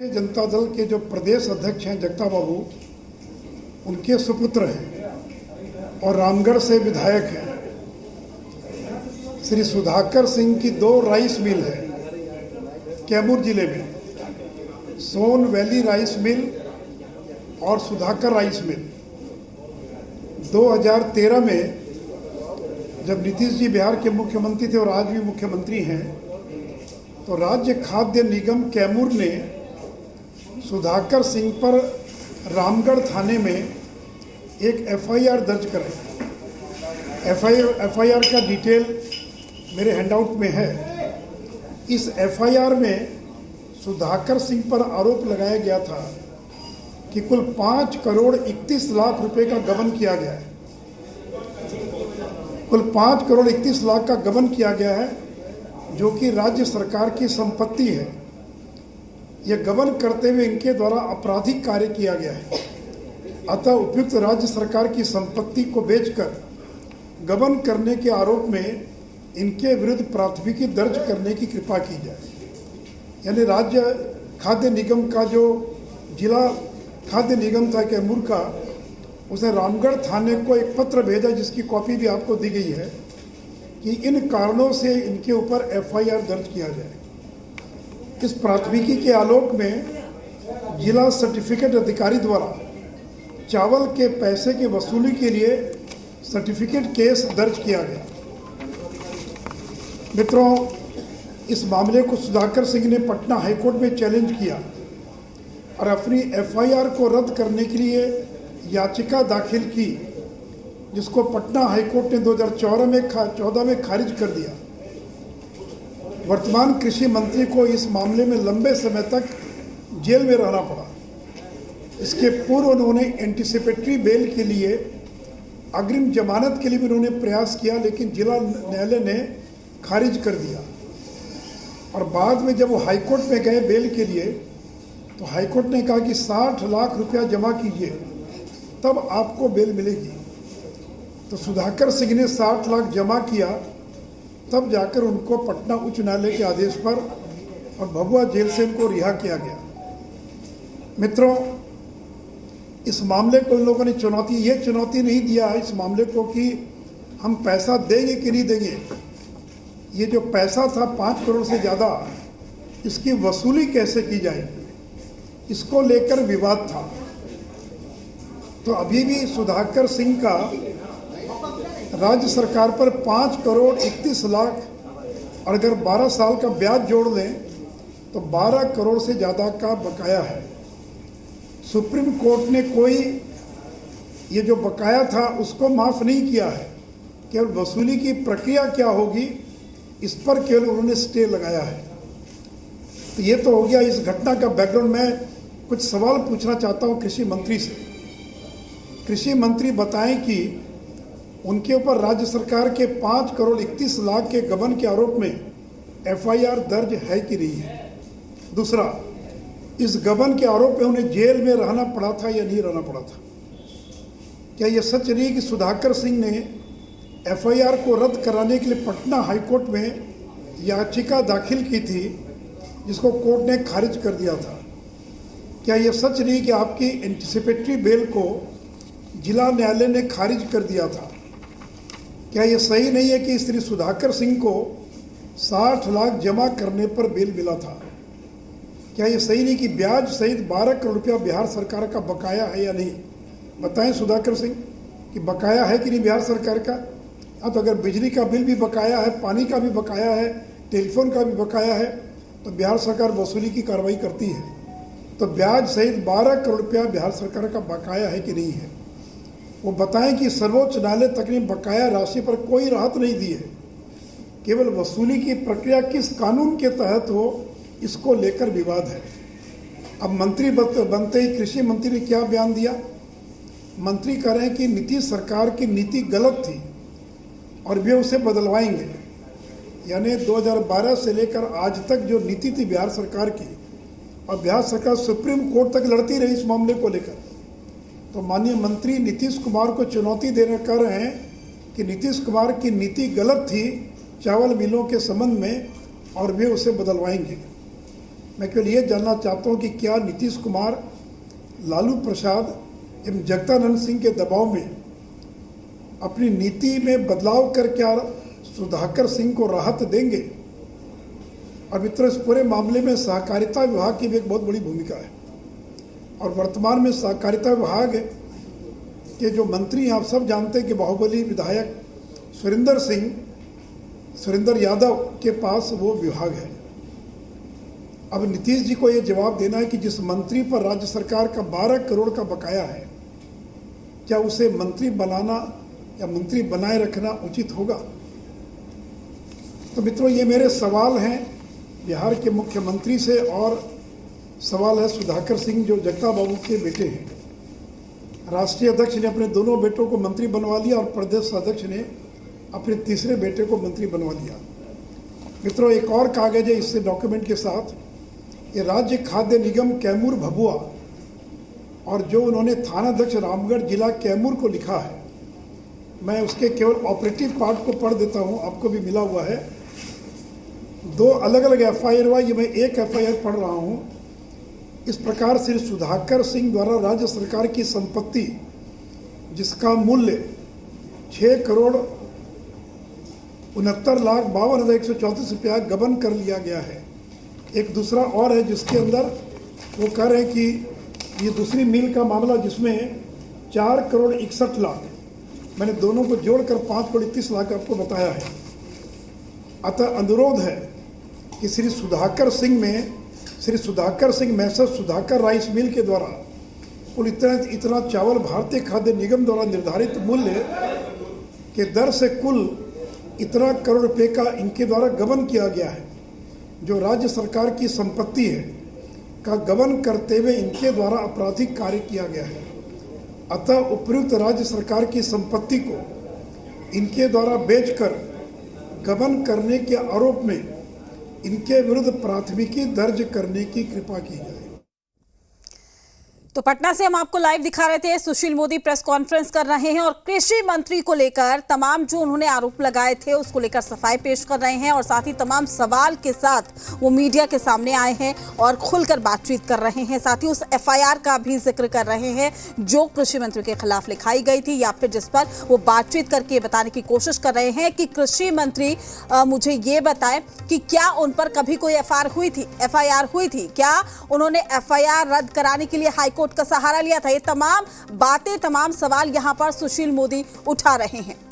जनता दल के जो प्रदेश अध्यक्ष हैं जगता बाबू, उनके सुपुत्र हैं और रामगढ़ से विधायक हैं। श्री सुधाकर सिंह की 2 राइस मिल है कैमूर जिले में, सोन वैली राइस मिल और सुधाकर राइस मिल। 2013 में जब नीतीश जी बिहार के मुख्यमंत्री थे और आज भी मुख्यमंत्री हैं, तो राज्य खाद्य निगम कैमूर ने सुधाकर सिंह पर रामगढ़ थाने में एक एफआईआर दर्ज कराई। एफआईआर का डिटेल मेरे हैंडआउट में है। इस एफआईआर में सुधाकर सिंह पर आरोप लगाया गया था कि कुल 5 करोड़ 31 लाख रुपए का गबन किया गया है। कुल 5 करोड़ 31 लाख का गबन किया गया है, जो कि राज्य सरकार की संपत्ति है। यह गबन करते हुए इनके द्वारा आपराधिक कार्य किया गया है। अतः उपयुक्त राज्य सरकार की संपत्ति को बेचकर गबन करने के आरोप में इनके विरुद्ध प्राथमिकी दर्ज करने की कृपा की जाए। यानी राज्य खाद्य निगम का जो जिला खाद्य निगम था कैमूर का, उसने रामगढ़ थाने को एक पत्र भेजा, जिसकी कॉपी भी आपको दी गई है, कि इन कारणों से इनके ऊपर एफआईआर दर्ज किया जाए। इस प्राथमिकी के आलोक में जिला सर्टिफिकेट अधिकारी द्वारा चावल के पैसे की वसूली के लिए सर्टिफिकेट केस दर्ज किया गया। मित्रों, इस मामले को सुधाकर सिंह ने पटना हाईकोर्ट में चैलेंज किया और अपनी एफआईआर को रद्द करने के लिए याचिका दाखिल की, जिसको पटना हाईकोर्ट ने 2014 में खारिज कर दिया। वर्तमान कृषि मंत्री को इस मामले में लंबे समय तक जेल में रहना पड़ा। इसके पूर्व उन्होंने एंटीसिपेटरी बेल के लिए, अग्रिम जमानत के लिए भी उन्होंने प्रयास किया, लेकिन जिला न्यायालय ने खारिज कर दिया। और बाद में जब वो हाईकोर्ट में गए बेल के लिए, तो हाईकोर्ट ने कहा कि 60 लाख रुपया जमा कीजिए, तब आपको बेल मिलेगी। तो सुधाकर सिंह ने 60 लाख जमा किया, तब जाकर उनको पटना उच्च न्यायालय के आदेश पर और भभुआ जेल से उनको रिहा किया गया। मित्रों, इस मामले को इन लोगों ने चुनौती नहीं दिया है इस मामले को कि हम पैसा देंगे कि नहीं देंगे। ये जो पैसा था 5 करोड़ से ज़्यादा, इसकी वसूली कैसे की जाएगी, इसको लेकर विवाद था। तो अभी भी सुधाकर सिंह का राज्य सरकार पर 5 करोड़ 31 लाख और अगर 12 साल का ब्याज जोड़ लें तो 12 करोड़ से ज़्यादा का बकाया है। सुप्रीम कोर्ट ने कोई ये जो बकाया था उसको माफ़ नहीं किया है, केवल वसूली की प्रक्रिया क्या होगी इस पर केवल उन्होंने स्टे लगाया है। तो ये तो हो गया इस घटना का बैकग्राउंड। मैं कुछ सवाल पूछना चाहता हूँ कृषि मंत्री से। कृषि मंत्री बताएं कि उनके ऊपर राज्य सरकार के 5 करोड़ 31 लाख के गबन के आरोप में एफआईआर दर्ज है कि नहीं है। दूसरा, इस गबन के आरोप में उन्हें जेल में रहना पड़ा था या नहीं रहना पड़ा था। क्या यह सच नहीं कि सुधाकर सिंह ने एफआईआर को रद्द कराने के लिए पटना हाईकोर्ट में याचिका दाखिल की थी, जिसको कोर्ट ने खारिज कर दिया था। क्या यह सच नहीं कि आपकी एंटीसिपेटरी बेल को जिला न्यायालय ने खारिज कर दिया था। क्या यह सही नहीं है कि श्री सुधाकर सिंह को 60 लाख जमा करने पर बेल मिला था। क्या यह सही नहीं कि ब्याज सहित 12 करोड़ रुपया बिहार सरकार का बकाया है या नहीं। बताएं सुधाकर सिंह कि बकाया है कि नहीं बिहार सरकार का। हाँ, तो अगर बिजली का बिल भी बकाया है, पानी का भी बकाया है, टेलीफोन का भी बकाया है, तो बिहार सरकार वसूली की कार्रवाई करती है। तो ब्याज सहित 12 करोड़ रुपया बिहार सरकार का बकाया है कि नहीं है। वो बताएं कि सर्वोच्च न्यायालय तक ने बकाया राशि पर कोई राहत नहीं दी है। केवल वसूली की प्रक्रिया किस कानून के तहत हो, इसको लेकर विवाद है। अब मंत्री बनते ही कृषि मंत्री ने क्या बयान दिया। मंत्री कह रहे हैं कि नीतीश सरकार की नीति गलत थी और वे उसे बदलवाएंगे। यानी 2012 से लेकर आज तक जो नीति थी बिहार सरकार की, और बिहार सरकार सुप्रीम कोर्ट तक लड़ती रही इस मामले को लेकर, तो माननीय मंत्री नीतीश कुमार को चुनौती देने कर रहे हैं कि नीतीश कुमार की नीति गलत थी चावल मिलों के संबंध में और वे उसे बदलवाएंगे। मैं केवल ये जानना चाहता हूँ कि क्या नीतीश कुमार लालू प्रसाद एवं जगदानंद सिंह के दबाव में अपनी नीति में बदलाव कर क्या सुधाकर सिंह को राहत देंगे? और मित्रों, इस पूरे मामले में सहकारिता विभाग की भी एक बहुत बड़ी भूमिका है। और वर्तमान में सहकारिता विभाग के जो मंत्री आप सब जानते हैं कि बाहुबली विधायक सुरेंद्र यादव के पास वो विभाग है। अब नीतीश जी को ये जवाब देना है कि जिस मंत्री पर राज्य सरकार का 12 करोड़ का बकाया है, क्या उसे मंत्री बनाना या मंत्री बनाए रखना उचित होगा? तो मित्रों, ये मेरे सवाल हैं बिहार के मुख्यमंत्री से, और सवाल है सुधाकर सिंह जो जगता बाबू के बेटे हैं। राष्ट्रीय अध्यक्ष ने अपने दोनों बेटों को मंत्री बनवा लिया और प्रदेश अध्यक्ष ने अपने तीसरे बेटे को मंत्री बनवा लिया। मित्रों, एक और कागज है इससे डॉक्यूमेंट के साथ, ये राज्य खाद्य निगम कैमूर भभुआ, और जो उन्होंने थानाध्यक्ष रामगढ़ जिला कैमूर को लिखा है, मैं उसके केवल ऑपरेटिव पार्ट को पढ़ देता हूँ, आपको भी मिला हुआ है। 2 अलग अलग FIR हुआ, ये मैं एक FIR पढ़ रहा हूँ। इस प्रकार श्री सुधाकर सिंह द्वारा राज्य सरकार की संपत्ति जिसका मूल्य 6,69,52,134 रुपया गबन कर लिया गया है। एक दूसरा और है जिसके अंदर वो कह रहे हैं कि ये दूसरी मिल का मामला जिसमें 4,61,00,000, मैंने दोनों को जोड़कर 5,31,00,000 आपको बताया है। अतः अनुरोध है कि श्री सुधाकर सिंह मैसर सुधाकर राइस मिल के द्वारा कुल इतना चावल भारतीय खाद्य निगम द्वारा निर्धारित मूल्य के दर से कुल इतना करोड़ रुपए का इनके द्वारा गबन किया गया है, जो राज्य सरकार की संपत्ति है का गबन करते हुए इनके द्वारा आपराधिक कार्य किया गया है। अतः उपयुक्त राज्य सरकार की संपत्ति को इनके द्वारा बेचकर गबन करने के आरोप में इनके विरुद्ध प्राथमिकी दर्ज करने की कृपा की जाए। तो पटना से हम आपको लाइव दिखा रहे थे, सुशील मोदी प्रेस कॉन्फ्रेंस कर रहे हैं और कृषि मंत्री को लेकर तमाम जो उन्होंने आरोप लगाए थे उसको लेकर सफाई पेश कर रहे हैं, और साथ ही तमाम सवाल के साथ वो मीडिया के सामने आए हैं और खुलकर बातचीत कर रहे हैं। साथ ही उस FIR का भी जिक्र कर रहे हैं जो कृषि मंत्री के खिलाफ लिखाई गई थी, या फिर जिस पर वो बातचीत करके बताने की कोशिश कर रहे हैं कि कृषि मंत्री मुझे ये बताएं कि क्या उन पर कभी कोई FIR हुई थी, क्या उन्होंने FIR रद्द कराने के लिए हाईकोर्ट का सहारा लिया था। ये तमाम बातें, तमाम सवाल यहां पर सुशील मोदी उठा रहे हैं।